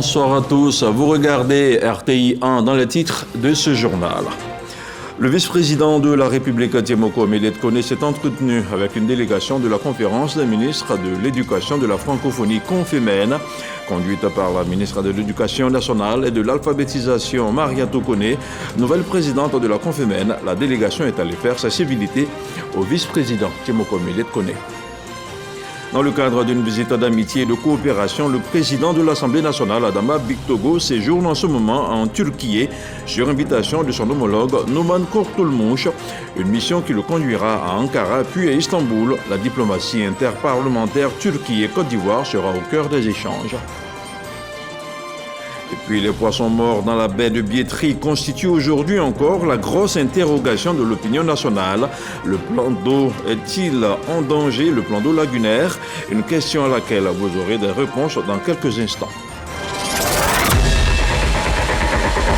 Bonsoir à tous. Vous regardez RTI 1 dans les titres de ce journal. Le vice-président de la République, Tiemoko Méliès Koné, s'est entretenu avec une délégation de la conférence des ministres de l'Éducation de la francophonie Confémène, conduite par la ministre de l'Éducation nationale et de l'alphabétisation, Mariatou Koné, nouvelle présidente de la Confémène. La délégation est allée faire sa civilité au vice-président Tiemoko Méliès Koné. Dans le cadre d'une visite d'amitié et de coopération, le président de l'Assemblée nationale, Adama Bictogo, séjourne en ce moment en Turquie sur invitation de son homologue Numan Kurtulmuş, une mission qui le conduira à Ankara puis à Istanbul. La diplomatie interparlementaire Turquie et Côte d'Ivoire sera au cœur des échanges. Et puis les poissons morts dans la baie de Biétry constituent aujourd'hui encore la grosse interrogation de l'opinion nationale. Le plan d'eau est-il en danger, le plan d'eau lagunaire? Une question à laquelle vous aurez des réponses dans quelques instants.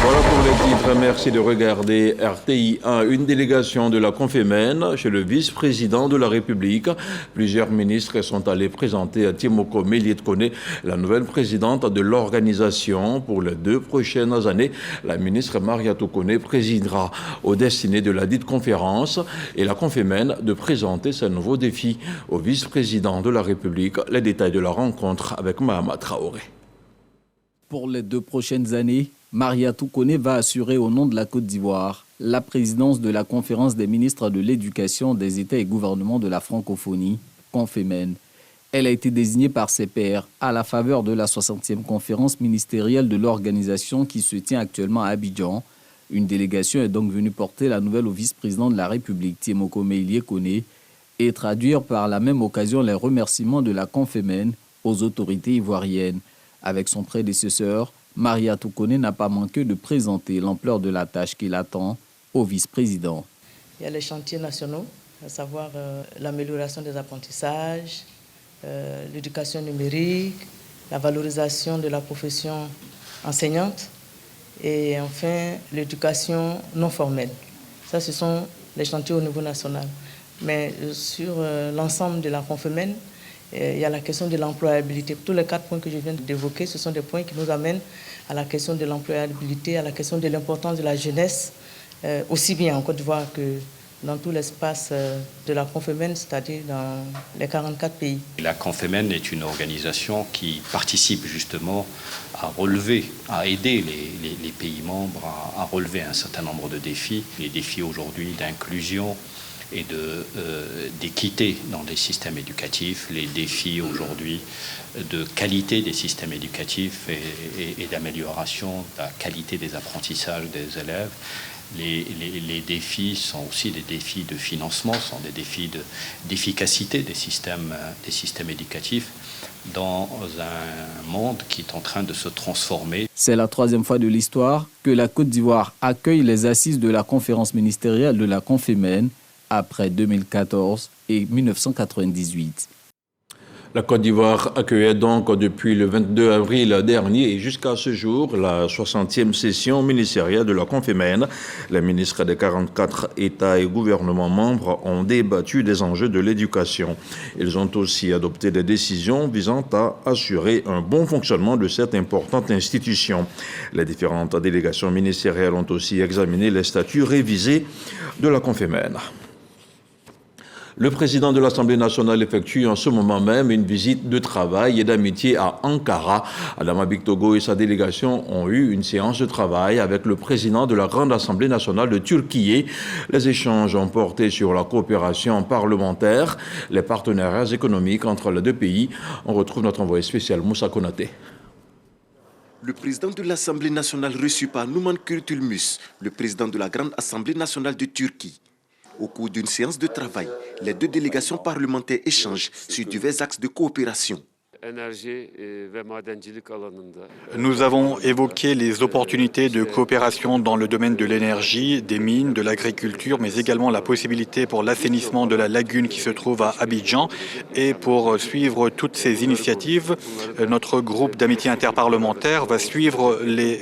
Voilà pour les titres. Merci de regarder RTI 1. Une délégation de la Confémène chez le vice-président de la République. Plusieurs ministres sont allés présenter à Tiemoko Méliès Koné, la nouvelle présidente de l'organisation. Pour les 2 prochaines années, la ministre Mariatou Koné présidera aux destinées de la dite conférence et la Confémène de présenter ses nouveaux défis au vice-président de la République. Les détails de la rencontre avec Mahama Traoré. Pour les 2 prochaines années, Mariatou Koné va assurer au nom de la Côte d'Ivoire la présidence de la conférence des ministres de l'Éducation des États et gouvernements de la francophonie, Confémène. Elle a été désignée par ses pairs à la faveur de la 60e conférence ministérielle de l'organisation qui se tient actuellement à Abidjan. Une délégation est donc venue porter la nouvelle au vice-président de la République, Tiemoko Méliès Koné, et traduire par la même occasion les remerciements de la Confémène aux autorités ivoiriennes. Avec son prédécesseur, Mariatou Koné n'a pas manqué de présenter l'ampleur de la tâche qui l'attend au vice-président. Il y a les chantiers nationaux, à savoir l'amélioration des apprentissages, l'éducation numérique, la valorisation de la profession enseignante et enfin l'éducation non formelle. Ça, ce sont les chantiers au niveau national. Mais sur l'ensemble de la Confémène, il y a la question de l'employabilité. Tous les 4 points que je viens d'évoquer, ce sont des points qui nous amènent à la question de l'employabilité, à la question de l'importance de la jeunesse, aussi bien en Côte d'Ivoire que dans tout l'espace de la Confémène, c'est-à-dire dans les 44 pays. La Confémène est une organisation qui participe justement à relever, à aider les pays membres à relever un certain nombre de défis. Les défis aujourd'hui d'inclusion et d'équité dans les systèmes éducatifs, les défis aujourd'hui de qualité des systèmes éducatifs et d'amélioration de la qualité des apprentissages des élèves. Les défis sont aussi des défis de financement, sont des défis d'efficacité des systèmes éducatifs dans un monde qui est en train de se transformer. C'est la 3e fois de l'histoire que la Côte d'Ivoire accueille les assises de la conférence ministérielle de la Confémène après 2014 et 1998. La Côte d'Ivoire accueillait donc depuis le 22 avril dernier et jusqu'à ce jour la 60e session ministérielle de la Confémène. Les ministres des 44 États et gouvernements membres ont débattu des enjeux de l'éducation. Ils ont aussi adopté des décisions visant à assurer un bon fonctionnement de cette importante institution. Les différentes délégations ministérielles ont aussi examiné les statuts révisés de la Confémène. Le président de l'Assemblée nationale effectue en ce moment même une visite de travail et d'amitié à Ankara. Adama Bictogo et sa délégation ont eu une séance de travail avec le président de la Grande Assemblée nationale de Turquie. Les échanges ont porté sur la coopération parlementaire, les partenariats économiques entre les 2 pays. On retrouve notre envoyé spécial Moussa Konaté. Le président de l'Assemblée nationale reçu par Numan Kurtulmuş, le président de la Grande Assemblée nationale de Turquie. Au cours d'une séance de travail, les 2 délégations parlementaires échangent sur divers axes de coopération. Nous avons évoqué les opportunités de coopération dans le domaine de l'énergie, des mines, de l'agriculture, mais également la possibilité pour l'assainissement de la lagune qui se trouve à Abidjan. Et pour suivre toutes ces initiatives, notre groupe d'amitié interparlementaire va suivre les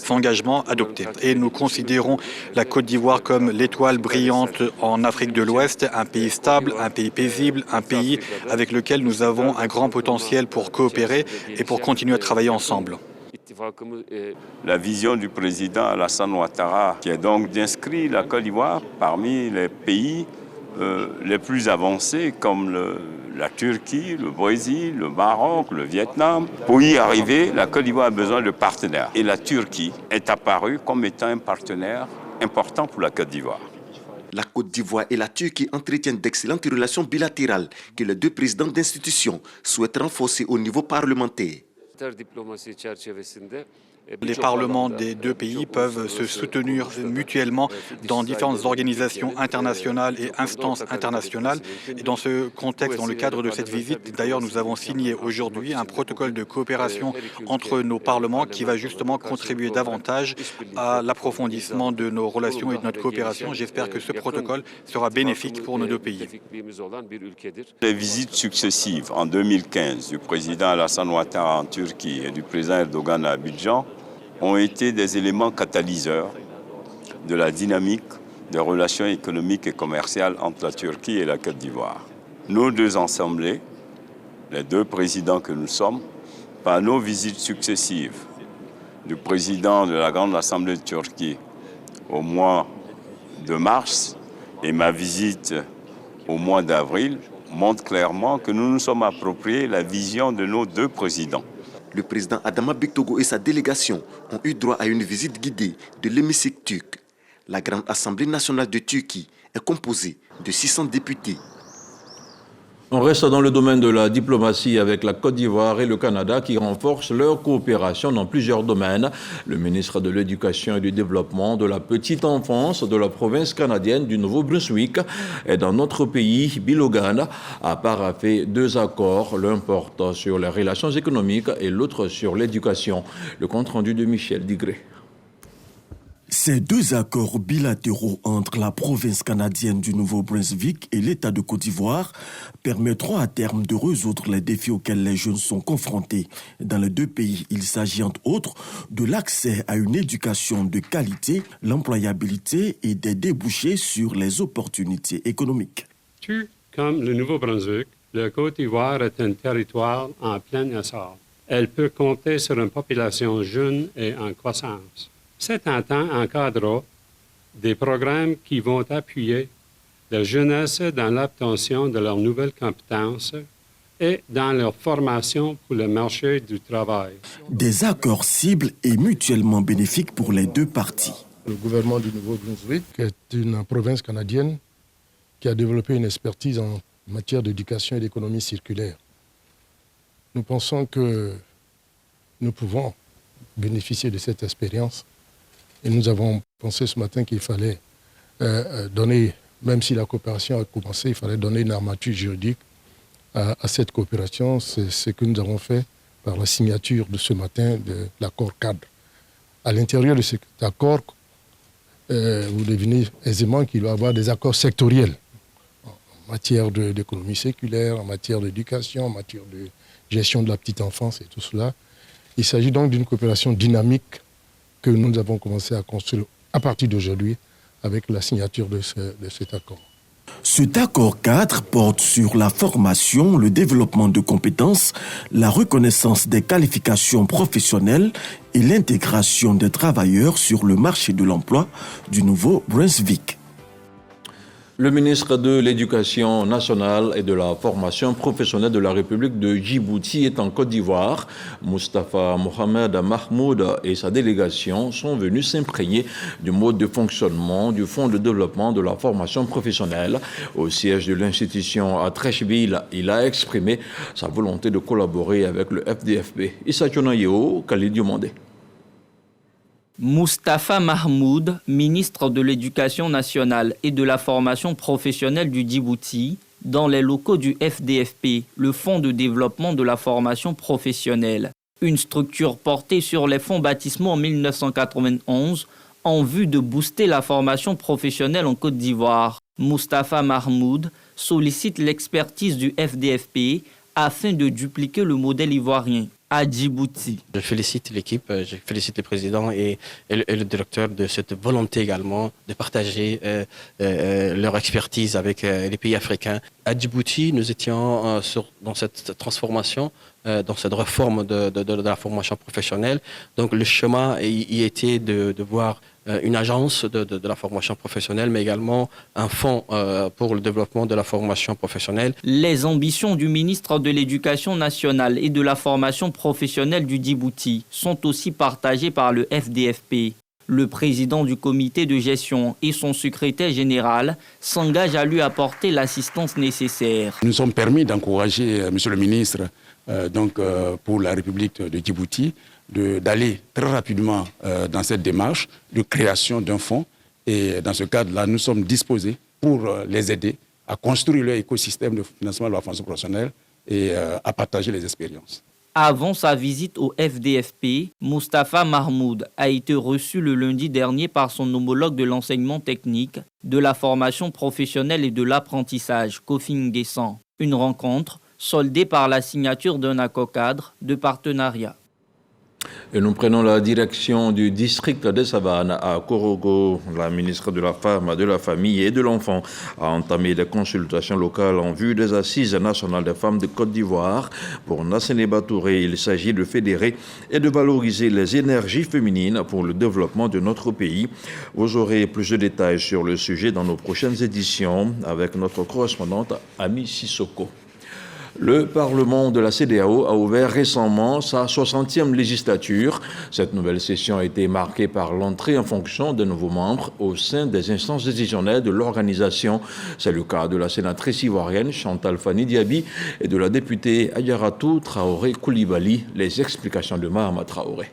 engagements adoptés. Et nous considérons la Côte d'Ivoire comme l'étoile brillante en Afrique de l'Ouest, un pays stable, un pays paisible, un pays avec lequel nous avons un grand potentiel pour coopérer et pour continuer à travailler ensemble. La vision du président Alassane Ouattara, qui est donc d'inscrire la Côte d'Ivoire parmi les pays les plus avancés comme la Turquie, le Brésil, le Maroc, le Vietnam. Pour y arriver, la Côte d'Ivoire a besoin de partenaires. Et la Turquie est apparue comme étant un partenaire important pour la Côte d'Ivoire. La Côte d'Ivoire et la Turquie entretiennent d'excellentes relations bilatérales que les deux présidents d'institutions souhaitent renforcer au niveau parlementaire. Les parlements des deux pays peuvent se soutenir mutuellement dans différentes organisations internationales et instances internationales. Et dans ce contexte, dans le cadre de cette visite, d'ailleurs, nous avons signé aujourd'hui un protocole de coopération entre nos parlements qui va justement contribuer davantage à l'approfondissement de nos relations et de notre coopération. J'espère que ce protocole sera bénéfique pour nos deux pays. Les visites successives en 2015 du président Alassane Ouattara en Turquie et du président Erdogan à Abidjan ont été des éléments catalyseurs de la dynamique des relations économiques et commerciales entre la Turquie et la Côte d'Ivoire. Nos deux assemblées, les deux présidents que nous sommes, par nos visites successives du président de la Grande Assemblée de Turquie au mois de mars et ma visite au mois d'avril, montrent clairement que nous nous sommes appropriés la vision de nos deux présidents. Le président Adama Bektogo et sa délégation ont eu droit à une visite guidée de l'hémicycle turc. La Grande Assemblée nationale de Turquie est composée de 600 députés. On reste dans le domaine de la diplomatie avec la Côte d'Ivoire et le Canada qui renforcent leur coopération dans plusieurs domaines. Le ministre de l'Éducation et du Développement de la Petite Enfance de la province canadienne du Nouveau-Brunswick et dans notre pays, Bill Hogan, a paraphé 2 accords, l'un porte sur les relations économiques et l'autre sur l'éducation. Le compte-rendu de Michel Digré. Ces 2 accords bilatéraux entre la province canadienne du Nouveau-Brunswick et l'État de Côte d'Ivoire permettront à terme de résoudre les défis auxquels les jeunes sont confrontés. Dans les 2 pays, il s'agit entre autres de l'accès à une éducation de qualité, l'employabilité et des débouchés sur les opportunités économiques. Tout comme le Nouveau-Brunswick, la Côte d'Ivoire est un territoire en plein essor. Elle peut compter sur une population jeune et en croissance. Cet entente encadrera des programmes qui vont appuyer la jeunesse dans l'obtention de leurs nouvelles compétences et dans leur formation pour le marché du travail. Des accords cibles et mutuellement bénéfiques pour les 2 parties. Le gouvernement du Nouveau-Brunswick est une province canadienne qui a développé une expertise en matière d'éducation et d'économie circulaire. Nous pensons que nous pouvons bénéficier de cette expérience. Et nous avons pensé ce matin qu'il fallait donner, même si la coopération a commencé, il fallait donner une armature juridique à cette coopération. C'est ce que nous avons fait par la signature de ce matin de l'accord cadre. À l'intérieur de cet accord, vous devinez aisément qu'il va y avoir des accords sectoriels en matière d'économie séculaire, en matière d'éducation, en matière de gestion de la petite enfance et tout cela. Il s'agit donc d'une coopération dynamique que nous avons commencé à construire à partir d'aujourd'hui avec la signature de cet accord. Cet accord cadre porte sur la formation, le développement de compétences, la reconnaissance des qualifications professionnelles et l'intégration des travailleurs sur le marché de l'emploi du Nouveau-Brunswick. Le ministre de l'Éducation nationale et de la formation professionnelle de la République de Djibouti est en Côte d'Ivoire. Moustapha Mohamed Mahmoud et sa délégation sont venus s'imprégner du mode de fonctionnement du Fonds de développement de la formation professionnelle. Au siège de l'institution à Treichville, il a exprimé sa volonté de collaborer avec le FDFP. Issa Tchonayeo, Khalid Diomandé. Moustapha Mahmoud, ministre de l'Éducation nationale et de la formation professionnelle du Djibouti, dans les locaux du FDFP, le Fonds de développement de la formation professionnelle, une structure portée sur les fonds baptismaux en 1991 en vue de booster la formation professionnelle en Côte d'Ivoire. Moustapha Mahmoud sollicite l'expertise du FDFP afin de dupliquer le modèle ivoirien à Djibouti. Je félicite l'équipe, je félicite le président et le directeur de cette volonté également de partager leur expertise avec les pays africains. À Djibouti, nous étions dans cette transformation dans cette réforme de la formation professionnelle. Donc le chemin y était de voir une agence de la formation professionnelle, mais également un fonds pour le développement de la formation professionnelle. Les ambitions du ministre de l'Éducation nationale et de la formation professionnelle du Djibouti sont aussi partagées par le FDFP. Le président du comité de gestion et son secrétaire général s'engagent à lui apporter l'assistance nécessaire. Nous sommes permis d'encourager, monsieur le ministre, pour la République de Djibouti, d'aller très rapidement dans cette démarche de création d'un fonds. Et dans ce cadre-là, nous sommes disposés pour les aider à construire leur écosystème de financement de la formation professionnelle et à partager les expériences. Avant sa visite au FDFP, Moustapha Mahmoud a été reçu le lundi dernier par son homologue de l'enseignement technique, de la formation professionnelle et de l'apprentissage, Kofi Nguessan. Une rencontre soldée par la signature d'un accord cadre de partenariat. Et nous prenons la direction du district de Savane à Korogo. La ministre de la Femme, de la Famille et de l'Enfant a entamé des consultations locales en vue des Assises nationales des femmes de Côte d'Ivoire. Pour Nassene Batouré, il s'agit de fédérer et de valoriser les énergies féminines pour le développement de notre pays. Vous aurez plus de détails sur le sujet dans nos prochaines éditions avec notre correspondante Ami Sissoko. Le Parlement de la CEDEAO a ouvert récemment sa 60e législature. Cette nouvelle session a été marquée par l'entrée en fonction de nouveaux membres au sein des instances décisionnelles de l'organisation. C'est le cas de la sénatrice ivoirienne Chantal Fani Diaby et de la députée Ayaratou Traoré Koulibaly. Les explications de Mahama Traoré.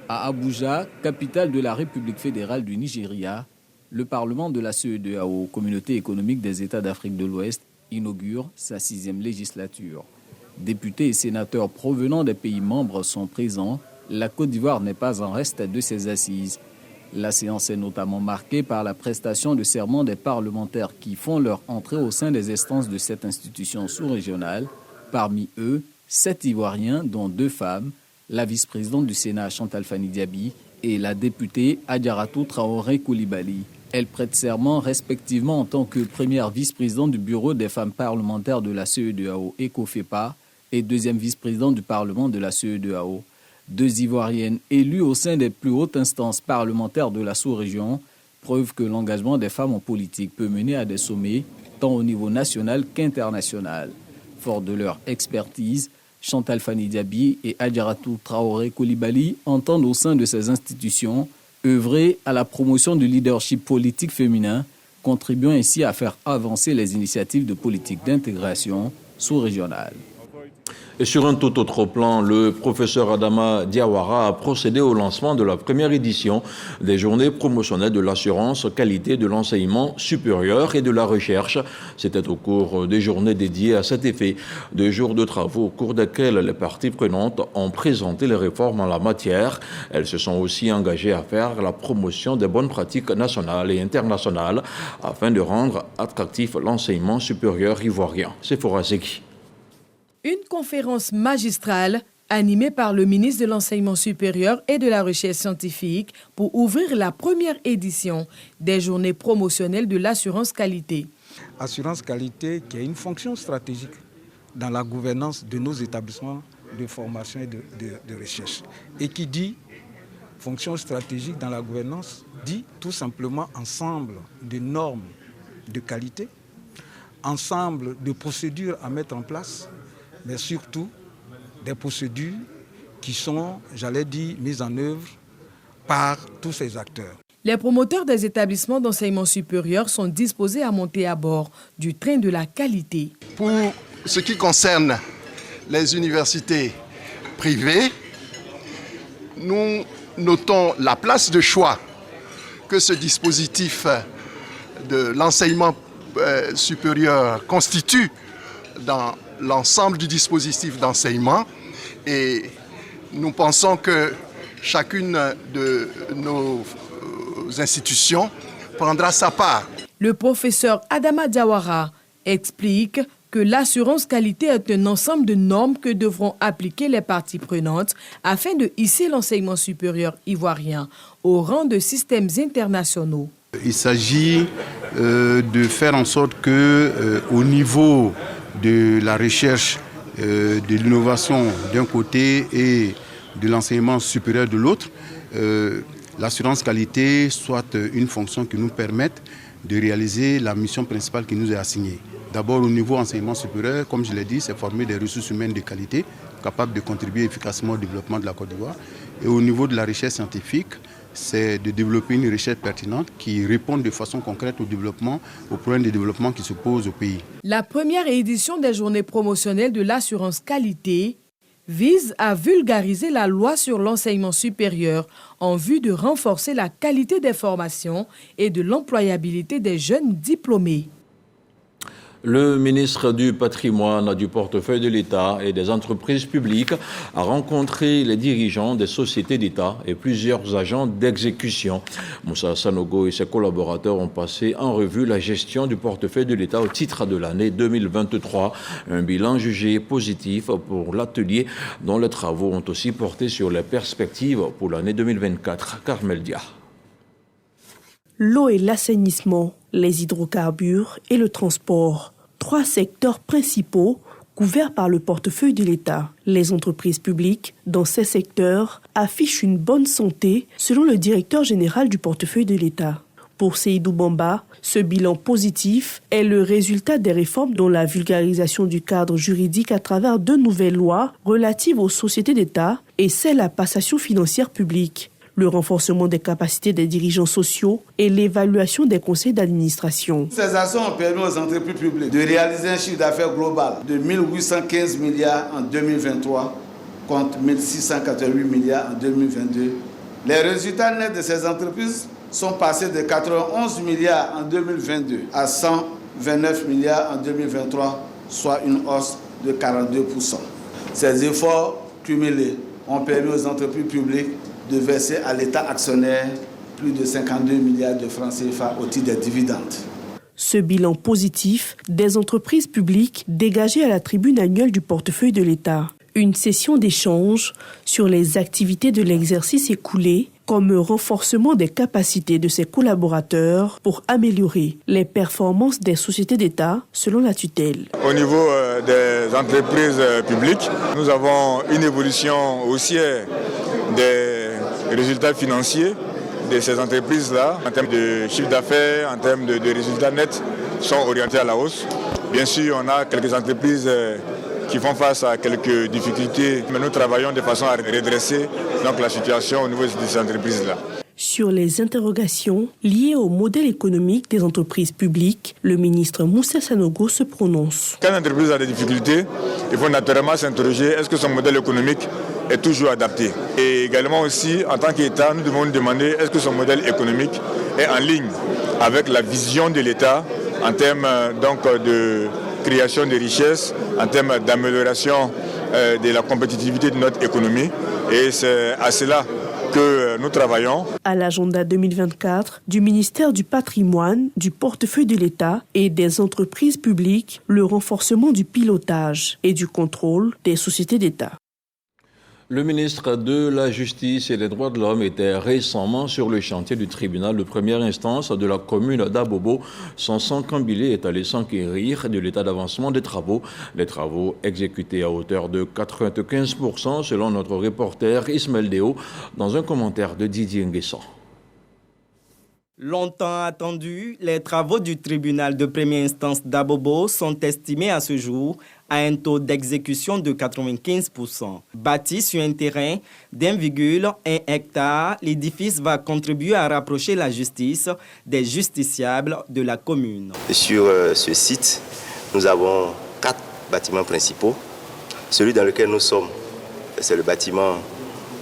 À Abuja, capitale de la République fédérale du Nigeria, le Parlement de la CEDEAO, Communauté économique des États d'Afrique de l'Ouest, inaugure sa 6e législature. Députés et sénateurs provenant des pays membres sont présents. La Côte d'Ivoire n'est pas en reste de ses assises. La séance est notamment marquée par la prestation de serment des parlementaires qui font leur entrée au sein des instances de cette institution sous-régionale. Parmi eux, 7 Ivoiriens, dont 2 femmes, la vice-présidente du Sénat Chantal Fani Diaby et la députée Ayaratou Traoré Koulibaly. Elle prête serment respectivement en tant que première vice-présidente du bureau des femmes parlementaires de la CEDEAO ECOFEPA et deuxième vice-présidente du Parlement de la CEDEAO. 2 Ivoiriennes élues au sein des plus hautes instances parlementaires de la sous-région, preuve que l'engagement des femmes en politique peut mener à des sommets, tant au niveau national qu'international. Fort de leur expertise, Chantal Fani Diaby et Ayaratou Traoré Koulibaly entendent au sein de ces institutions œuvrer à la promotion du leadership politique féminin, contribuant ainsi à faire avancer les initiatives de politique d'intégration sous-régionale. Et sur un tout autre plan, le professeur Adama Diawara a procédé au lancement de la première édition des journées promotionnelles de l'assurance qualité de l'enseignement supérieur et de la recherche. C'était au cours des journées dédiées à cet effet. 2 jours de travaux au cours desquels les parties prenantes ont présenté les réformes en la matière. Elles se sont aussi engagées à faire la promotion des bonnes pratiques nationales et internationales afin de rendre attractif l'enseignement supérieur ivoirien. C'est Forazeki. Une conférence magistrale animée par le ministre de l'Enseignement supérieur et de la Recherche scientifique pour ouvrir la première édition des journées promotionnelles de l'assurance qualité. Assurance qualité qui a une fonction stratégique dans la gouvernance de nos établissements de formation et de recherche. Et qui dit fonction stratégique dans la gouvernance dit tout simplement ensemble de normes de qualité, ensemble de procédures à mettre en place, mais surtout des procédures qui sont, j'allais dire, mises en œuvre par tous ces acteurs. Les promoteurs des établissements d'enseignement supérieur sont disposés à monter à bord du train de la qualité. Pour ce qui concerne les universités privées, nous notons la place de choix que ce dispositif de l'enseignement supérieur constitue dans l'ensemble du dispositif d'enseignement et nous pensons que chacune de nos institutions prendra sa part. Le professeur Adama Diawara explique que l'assurance qualité est un ensemble de normes que devront appliquer les parties prenantes afin de hisser l'enseignement supérieur ivoirien au rang de systèmes internationaux. Il s'agit de faire en sorte que, au niveau de la recherche de l'innovation d'un côté et de l'enseignement supérieur de l'autre, l'assurance qualité soit une fonction qui nous permette de réaliser la mission principale qui nous est assignée. D'abord, au niveau enseignement supérieur, comme je l'ai dit, c'est former des ressources humaines de qualité capables de contribuer efficacement au développement de la Côte d'Ivoire. Et au niveau de la recherche scientifique, c'est de développer une recherche pertinente qui réponde de façon concrète aux problèmes de développement qui se posent au pays. La première édition des journées promotionnelles de l'assurance qualité vise à vulgariser la loi sur l'enseignement supérieur en vue de renforcer la qualité des formations et de l'employabilité des jeunes diplômés. Le ministre du Patrimoine, du portefeuille de l'État et des entreprises publiques a rencontré les dirigeants des sociétés d'État et plusieurs agents d'exécution. Moussa Sanogo et ses collaborateurs ont passé en revue la gestion du portefeuille de l'État au titre de l'année 2023. Un bilan jugé positif pour l'atelier dont les travaux ont aussi porté sur les perspectives pour l'année 2024. Carmel Dia. L'eau et l'assainissement, les hydrocarbures et le transport. 3 secteurs principaux couverts par le portefeuille de l'État. Les entreprises publiques dans ces secteurs affichent une bonne santé selon le directeur général du portefeuille de l'État. Pour Seydou Bamba, ce bilan positif est le résultat des réformes dont la vulgarisation du cadre juridique à travers 2 nouvelles lois relatives aux sociétés d'État et celle à passation financière publique, le renforcement des capacités des dirigeants sociaux et l'évaluation des conseils d'administration. Ces actions ont permis aux entreprises publiques de réaliser un chiffre d'affaires global de 1 815 milliards en 2023 contre 1 688 milliards en 2022. Les résultats nets de ces entreprises sont passés de 91 milliards en 2022 à 129 milliards en 2023, soit une hausse de 42%. Ces efforts cumulés ont permis aux entreprises publiques de verser à l'État actionnaire plus de 52 milliards de francs CFA au titre des dividendes. Ce bilan positif des entreprises publiques dégagé à la tribune annuelle du portefeuille de l'État. Une session d'échange sur les activités de l'exercice écoulé comme renforcement des capacités de ses collaborateurs pour améliorer les performances des sociétés d'État selon la tutelle. Au niveau des entreprises publiques, nous avons une évolution haussière des résultats financiers de ces entreprises-là, en termes de chiffre d'affaires, en termes de résultats nets, sont orientés à la hausse. Bien sûr, on a quelques entreprises qui font face à quelques difficultés, mais nous travaillons de façon à redresser donc, la situation au niveau de ces entreprises-là. Sur les interrogations liées au modèle économique des entreprises publiques, le ministre Moussa Sanogo se prononce. Quand une entreprise a des difficultés, il faut naturellement s'interroger, est-ce que son modèle économique est toujours adapté? Et également aussi, en tant qu'État, nous devons nous demander, est-ce que son modèle économique est en ligne avec la vision de l'État en termes donc, de création de richesses, en termes d'amélioration de la compétitivité de notre économie. Et c'est à cela que nous travaillons. À l'agenda 2024 du ministère du Patrimoine, du portefeuille de l'État et des entreprises publiques, le renforcement du pilotage et du contrôle des sociétés d'État. Le ministre de la Justice et des Droits de l'Homme était récemment sur le chantier du tribunal de première instance de la commune d'Abobo. Son sang Kambilé est allé s'enquérir de l'état d'avancement des travaux. Les travaux exécutés à hauteur de 95% selon notre reporter Ismaël Deo dans un commentaire de Didier Nguessan. Longtemps attendus, les travaux du tribunal de première instance d'Abobo sont estimés à ce jour à un taux d'exécution de 95%. Bâti sur un terrain d'1,1 hectare, l'édifice va contribuer à rapprocher la justice des justiciables de la commune. Sur ce site, nous avons 4 bâtiments principaux. Celui dans lequel nous sommes, c'est le bâtiment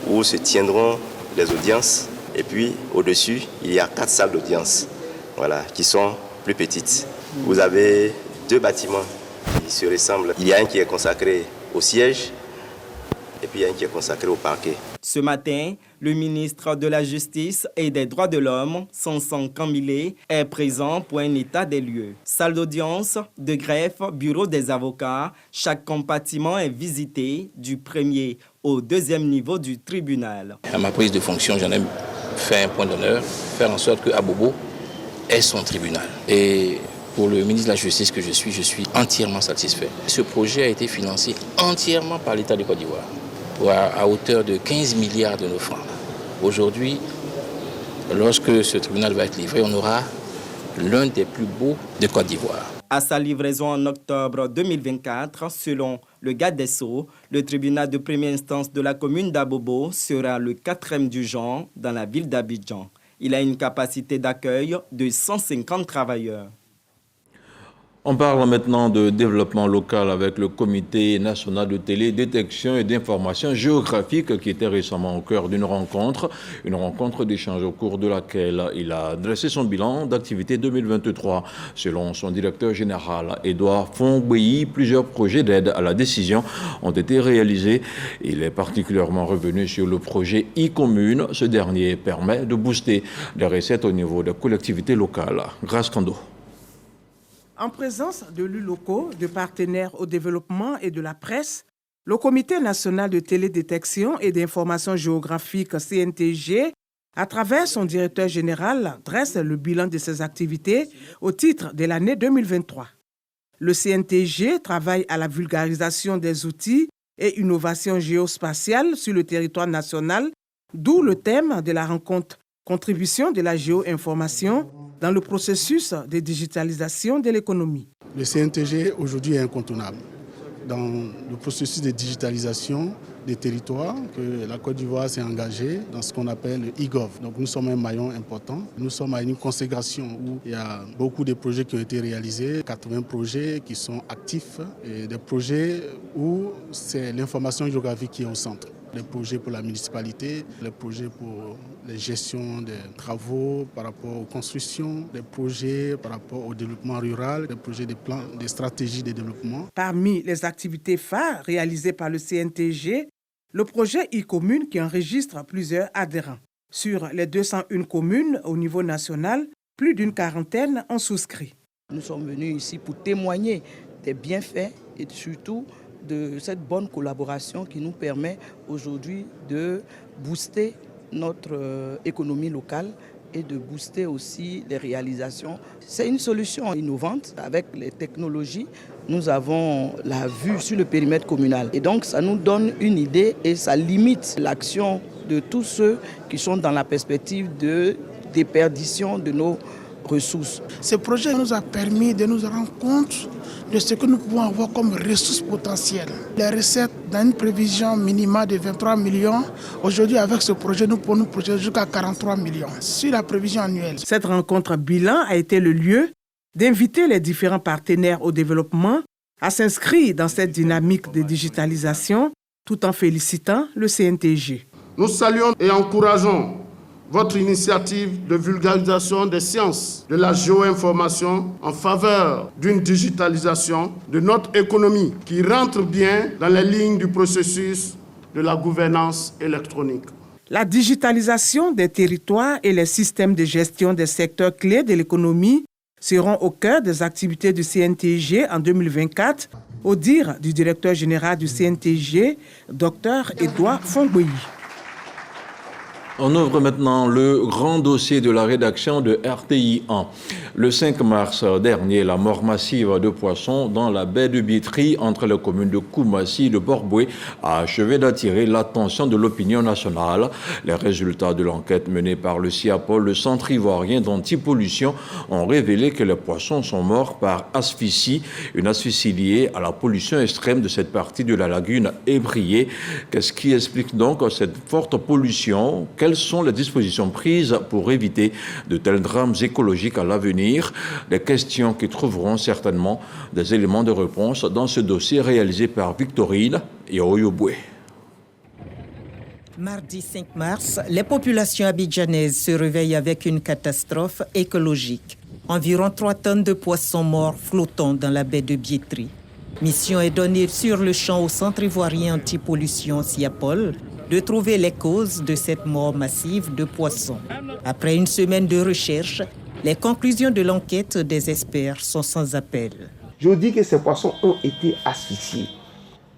où se tiendront les audiences. Et puis, au-dessus, il y a 4 salles d'audience, voilà, qui sont plus petites. Vous avez 2 bâtiments qui se ressemblent. Il y a un qui est consacré au siège et puis il y a un qui est consacré au parquet. Ce matin, le ministre de la Justice et des Droits de l'Homme, Sanson Kambilé, est présent pour un état des lieux. Salle d'audience, de greffe, bureau des avocats, chaque compartiment est visité du premier au 2e niveau du tribunal. À ma prise de fonction, j'en ai fait un point d'honneur, faire en sorte que Abobo ait son tribunal. Et Pour le ministre de la Justice que je suis entièrement satisfait. Ce projet a été financé entièrement par l'État de Côte d'Ivoire, à hauteur de 15 milliards de nos francs. Aujourd'hui, lorsque ce tribunal va être livré, on aura l'un des plus beaux de Côte d'Ivoire. À sa livraison en octobre 2024, selon le garde des Sceaux, le tribunal de première instance de la commune d'Abobo sera le 4e du genre dans la ville d'Abidjan. Il a une capacité d'accueil de 150 travailleurs. On parle maintenant de développement local avec le Comité national de télédétection et d'information géographique qui était récemment au cœur d'une rencontre d'échange au cours de laquelle il a dressé son bilan d'activité 2023. Selon son directeur général, Edouard Fongboyi, plusieurs projets d'aide à la décision ont été réalisés. Il est particulièrement revenu sur le projet e-commune. Ce dernier permet de booster les recettes au niveau des collectivités locales. Grâce Kando. En présence d'élus locaux, de partenaires au développement et de la presse, le Comité national de télédétection et d'information géographique CNTG, à travers son directeur général, dresse le bilan de ses activités au titre de l'année 2023. Le CNTG travaille à la vulgarisation des outils et innovations géospatiales sur le territoire national, d'où le thème de la rencontre « Contribution de la géo-information » dans le processus de digitalisation de l'économie. Le CNTG aujourd'hui est incontournable dans le processus de digitalisation des territoires que la Côte d'Ivoire s'est engagée dans ce qu'on appelle le e-gov. Donc nous sommes un maillon important. Nous sommes à une consécration où il y a beaucoup de projets qui ont été réalisés, 80 projets qui sont actifs et des projets où c'est l'information géographique qui est au centre. Les projets pour la municipalité, les projets pour la gestion des travaux par rapport aux constructions, les projets par rapport au développement rural, les projets de plans, des stratégies de développement. Parmi les activités phares réalisées par le CNTG, le projet e-commune qui enregistre plusieurs adhérents. Sur les 201 communes au niveau national, plus d'une quarantaine ont souscrit. Nous sommes venus ici pour témoigner des bienfaits et surtout de cette bonne collaboration qui nous permet aujourd'hui de booster notre économie locale et de booster aussi les réalisations. C'est une solution innovante avec les technologies. Nous avons la vue sur le périmètre communal et donc ça nous donne une idée et ça limite l'action de tous ceux qui sont dans la perspective de déperdition de nos ressources. Ce projet nous a permis de nous rendre compte de ce que nous pouvons avoir comme ressources potentielles. Les recettes dans une prévision minimale de 23 millions, aujourd'hui avec ce projet nous pouvons nous projeter jusqu'à 43 millions sur la prévision annuelle. Cette rencontre bilan a été le lieu d'inviter les différents partenaires au développement à s'inscrire dans cette dynamique de digitalisation tout en félicitant le CNTG. Nous saluons et encourageons votre initiative de vulgarisation des sciences de la géoinformation en faveur d'une digitalisation de notre économie qui rentre bien dans les lignes du processus de la gouvernance électronique. La digitalisation des territoires et les systèmes de gestion des secteurs clés de l'économie seront au cœur des activités du CNTG en 2024, au dire du directeur général du CNTG, Dr Edouard Fongboyi. On ouvre maintenant le grand dossier de la rédaction de RTI 1. Le 5 mars dernier, la mort massive de poissons dans la baie de Biétry entre les communes de Koumassi et de Borboué a achevé d'attirer l'attention de l'opinion nationale. Les résultats de l'enquête menée par le CIAPOL, le Centre ivoirien d'antipollution, ont révélé que les poissons sont morts par asphyxie, une asphyxie liée à la pollution extrême de cette partie de la lagune ébriée. Qu'est-ce qui explique donc cette forte pollution ? Quelles sont les dispositions prises pour éviter de tels drames écologiques à l'avenir? Des questions qui trouveront certainement des éléments de réponse dans ce dossier réalisé par Victorine et Oyoboué. Mardi 5 mars, les populations abidjanaises se réveillent avec une catastrophe écologique. Environ 3 tonnes de poissons morts flottant dans la baie de Biétry. Mission est donnée sur le champ au Centre ivoirien antipollution CIAPOL de trouver les causes de cette mort massive de poissons. Après une semaine de recherche, les conclusions de l'enquête des experts sont sans appel. Je dis que ces poissons ont été asphyxiés.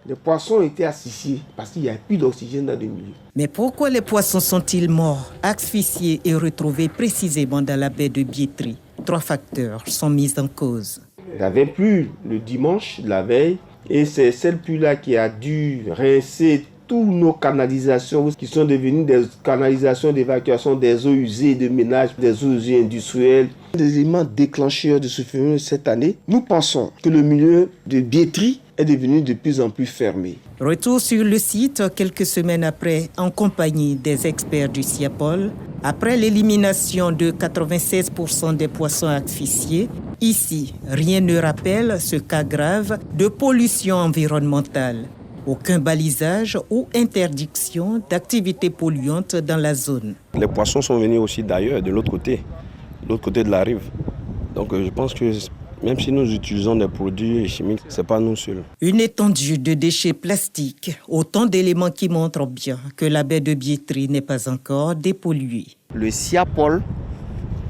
Les poissons ont été asphyxiés parce qu'il n'y a plus d'oxygène dans le milieu. Mais pourquoi les poissons sont-ils morts, asphyxiés et retrouvés précisément dans la baie de Biétry, 3 facteurs sont mis en cause. Il avait plu le dimanche de la veille et c'est cette pluie-là qui a dû rincer toutes nos canalisations qui sont devenues des canalisations d'évacuation des eaux usées de ménage, des eaux usées industrielles. Les éléments déclencheurs de ce phénomène cette année, nous pensons que le milieu de Biétry est devenu de plus en plus fermé. Retour sur le site quelques semaines après en compagnie des experts du SIAPOL. Après l'élimination de 96% des poissons asphyxiés, ici, rien ne rappelle ce cas grave de pollution environnementale. Aucun balisage ou interdiction d'activités polluantes dans la zone. Les poissons sont venus aussi d'ailleurs, de l'autre côté de la rive. Donc je pense que même si nous utilisons des produits chimiques, ce n'est pas nous seuls. Une étendue de déchets plastiques, autant d'éléments qui montrent bien que la baie de Biétry n'est pas encore dépolluée. Le SIAPOL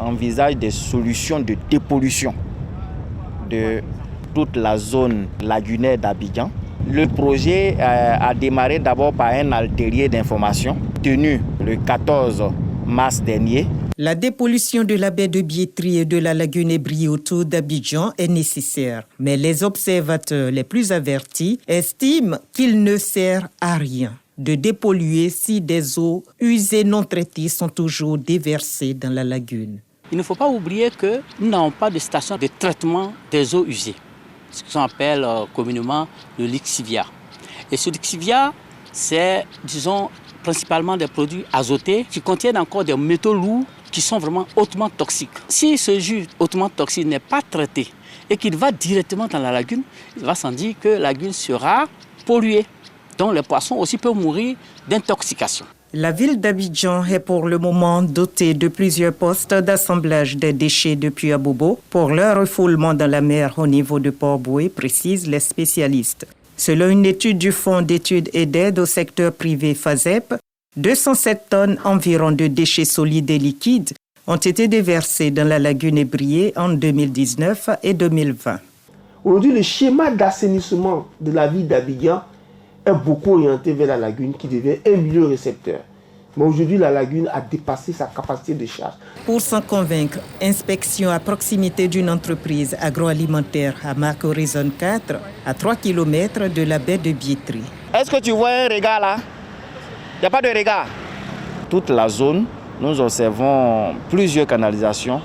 envisage des solutions de dépollution de toute la zone lagunaire d'Abidjan. Le projet a démarré d'abord par un atelier d'information tenu le 14 mars dernier. La dépollution de la baie de Biétry et de la lagune Ébrie autour d'Abidjan est nécessaire. Mais les observateurs les plus avertis estiment qu'il ne sert à rien de dépolluer si des eaux usées non traitées sont toujours déversées dans la lagune. Il ne faut pas oublier que nous n'avons pas de station de traitement des eaux usées, ce qu'on appelle communément le lixivia. Et ce lixivia, c'est, disons, principalement des produits azotés qui contiennent encore des métaux lourds qui sont vraiment hautement toxiques. Si ce jus hautement toxique n'est pas traité et qu'il va directement dans la lagune, il va sans dire que la lagune sera polluée. Donc les poissons aussi peuvent mourir d'intoxication. La ville d'Abidjan est pour le moment dotée de plusieurs postes d'assemblage des déchets depuis Abobo pour leur refoulement dans la mer au niveau de Port-Boué, précisent les spécialistes. Selon une étude du Fonds d'études et d'aide au secteur privé FASEP, 207 tonnes environ de déchets solides et liquides ont été déversés dans la lagune Ébrie en 2019 et 2020. Aujourd'hui, le schéma d'assainissement de la ville d'Abidjan est beaucoup orienté vers la lagune qui devient un milieu récepteur. Mais aujourd'hui, la lagune a dépassé sa capacité de charge. Pour s'en convaincre, inspection à proximité d'une entreprise agroalimentaire à Marc Horizon 4, à 3 km de la baie de Biétry. Est-ce que tu vois un regard là? Il n'y a pas de regard. Toute la zone, nous observons plusieurs canalisations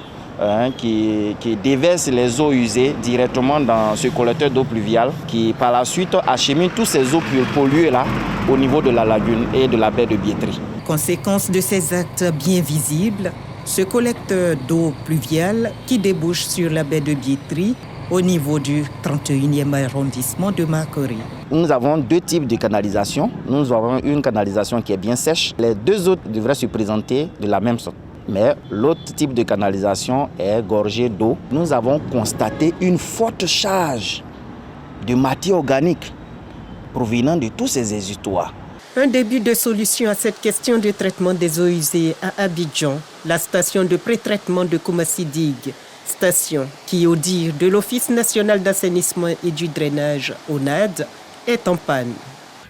qui déversent les eaux usées directement dans ce collecteur d'eau pluviale qui par la suite achemine toutes ces eaux polluées là au niveau de la lagune et de la baie de Biétry. Conséquence de ces actes bien visibles, ce collecteur d'eau pluviale qui débouche sur la baie de Biétry au niveau du 31e arrondissement de Marcory. Nous avons 2 types de canalisation. Nous avons une canalisation qui est bien sèche. Les 2 autres devraient se présenter de la même sorte. Mais l'autre type de canalisation est gorgé d'eau. Nous avons constaté une forte charge de matière organique provenant de tous ces exutoires. Un début de solution à cette question de traitement des eaux usées à Abidjan, la station de pré-traitement de Koumassi-Digue, station qui, au dire de l'Office national d'assainissement et du drainage, ONAD, est en panne.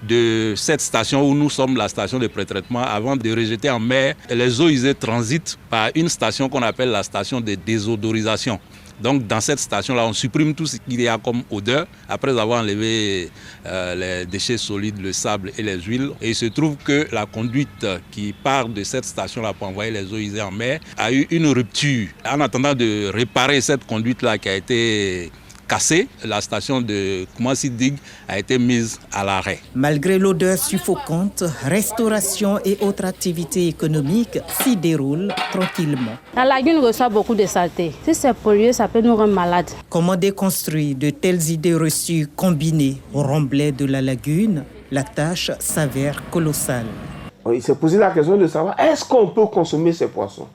De cette station où nous sommes la station de pré-traitement, avant de rejeter en mer, les eaux usées transitent par une station qu'on appelle la station de désodorisation. Donc dans cette station-là, on supprime tout ce qu'il y a comme odeur après avoir enlevé les déchets solides, le sable et les huiles. Et il se trouve que la conduite qui part de cette station-là pour envoyer les eaux usées en mer a eu une rupture. En attendant de réparer cette conduite-là qui a été cassée, la station de Koumassi-Digue a été mise à l'arrêt. Malgré l'odeur suffocante, restauration et autres activités économiques s'y déroulent tranquillement. La lagune reçoit beaucoup de saleté. Si c'est pollué, ça peut nous rendre malades. Comment déconstruire de telles idées reçues combinées au remblai de la lagune? La tâche s'avère colossale. Il s'est posé la question de savoir est-ce qu'on peut consommer ces poissons?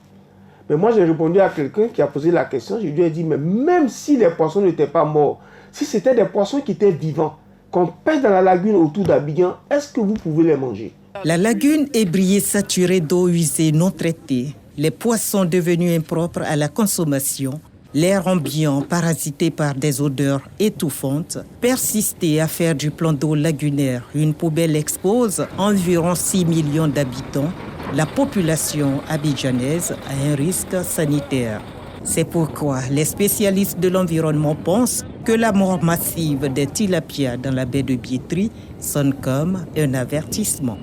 Mais moi, j'ai répondu à quelqu'un qui a posé la question. Je lui ai dit, mais même si les poissons n'étaient pas morts, si c'était des poissons qui étaient vivants, qu'on pêche dans la lagune autour d'Abidjan, est-ce que vous pouvez les manger? La lagune Ébrie saturée d'eau usée non traitée, les poissons devenus impropres à la consommation, l'air ambiant parasité par des odeurs étouffantes, persister à faire du plan d'eau lagunaire une poubelle expose environ 6 millions d'habitants. La population abidjanaise a un risque sanitaire. C'est pourquoi les spécialistes de l'environnement pensent que la mort massive des tilapias dans la baie de Biétry sonne comme un avertissement.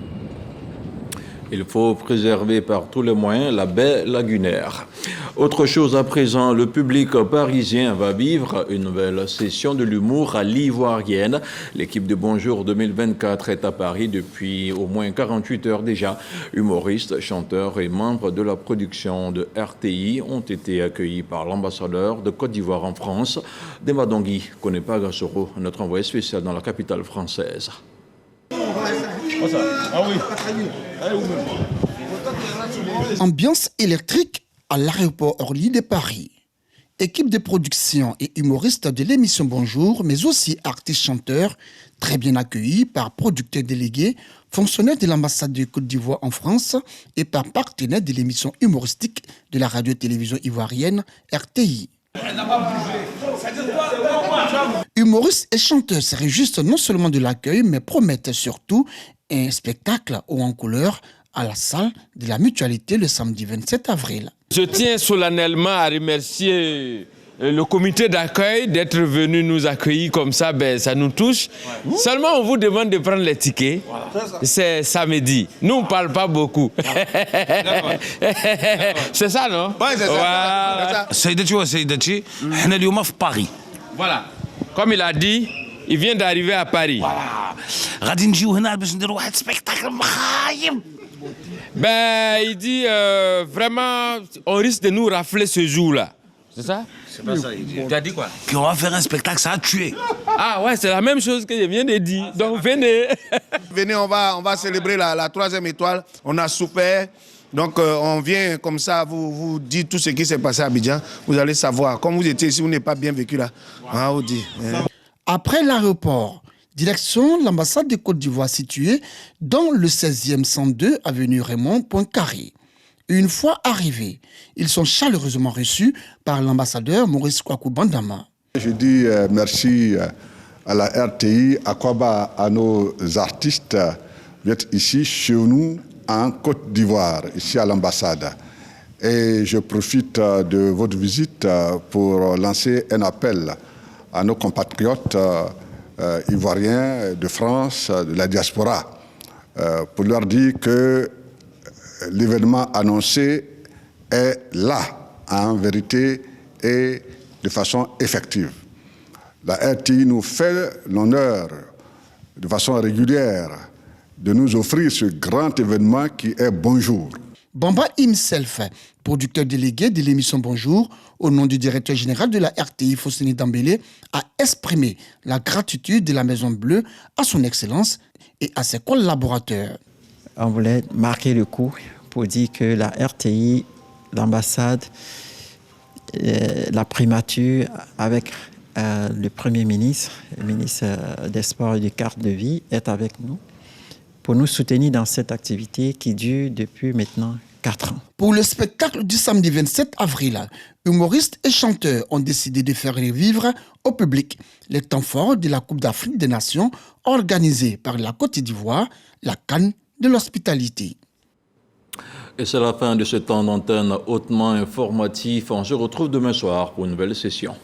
Il faut préserver par tous les moyens la baie lagunaire. Autre chose à présent, le public parisien va vivre une nouvelle session de l'humour à l'Ivoirienne. L'équipe de Bonjour 2024 est à Paris depuis au moins 48 heures déjà. Humoristes, chanteurs et membres de la production de RTI ont été accueillis par l'ambassadeur de Côte d'Ivoire en France. Demba Dongui connaît pas Gassoro, notre envoyé spécial dans la capitale française. Ambiance électrique à l'aéroport Orly de Paris. Équipe de production et humoristes de l'émission Bonjour, mais aussi artistes-chanteurs, très bien accueillis par producteurs délégués, fonctionnaires de l'ambassade de Côte d'Ivoire en France et par partenaires de l'émission humoristique de la radio-télévision ivoirienne RTI. Humoristes et chanteurs se réjouissent non seulement de l'accueil, mais promettent surtout un spectacle haut en couleur à la salle de la Mutualité le samedi 27 avril. Je tiens solennellement à remercier le comité d'accueil d'être venu nous accueillir comme ça, ça nous touche. Ouais. Seulement, on vous demande de prendre les tickets. Voilà. C'est samedi. Nous, on ne parle pas beaucoup. C'est ça, non? Oui, c'est ça. Saïdati wa Saïdati, on est à Paris. Voilà. Comme il a dit, il vient d'arriver à Paris. Voilà. Il dit vraiment, on risque de nous rafler ce jour-là. C'est ça? C'est pas ça, il dit. Tu as dit quoi? Qu'on va faire un spectacle, ça a tué. Ah ouais, c'est la même chose que je viens de dire. Donc venez. Venez, on va célébrer la 3e étoile. On a souper. Donc on vient comme ça vous dire tout ce qui s'est passé à Abidjan. Vous allez savoir. Comme vous étiez ici, vous n'êtes pas bien vécu là. Ah, on dit. Après l'aéroport, direction l'ambassade de Côte d'Ivoire située dans le 16e 102 avenue Raymond Poincaré. Une fois arrivés, ils sont chaleureusement reçus par l'ambassadeur Maurice Kwaku Bandama. Je dis merci à la RTI, à Kwaba, à nos artistes d'être ici chez nous en Côte d'Ivoire, ici à l'ambassade. Et je profite de votre visite pour lancer un appel à nos compatriotes ivoiriens de France, de la diaspora, pour leur dire que l'événement annoncé est là, en vérité et de façon effective. La RTI nous fait l'honneur, de façon régulière, de nous offrir ce grand événement qui est Bonjour. Bamba himself, producteur délégué de l'émission Bonjour, au nom du directeur général de la RTI, Fosséni Dambélé, a exprimé la gratitude de la Maison Bleue à son Excellence et à ses collaborateurs. On voulait marquer le coup pour dire que la RTI, l'ambassade, la primature avec le Premier ministre, le ministre des Sports et du Cadre de vie est avec nous pour nous soutenir dans cette activité qui dure depuis maintenant 4 ans. Pour le spectacle du samedi 27 avril, humoristes et chanteurs ont décidé de faire revivre au public les temps forts de la Coupe d'Afrique des Nations organisée par la Côte d'Ivoire, la CAN de l'hospitalité. Et c'est la fin de ce temps d'antenne hautement informatif. On se retrouve demain soir pour une nouvelle session.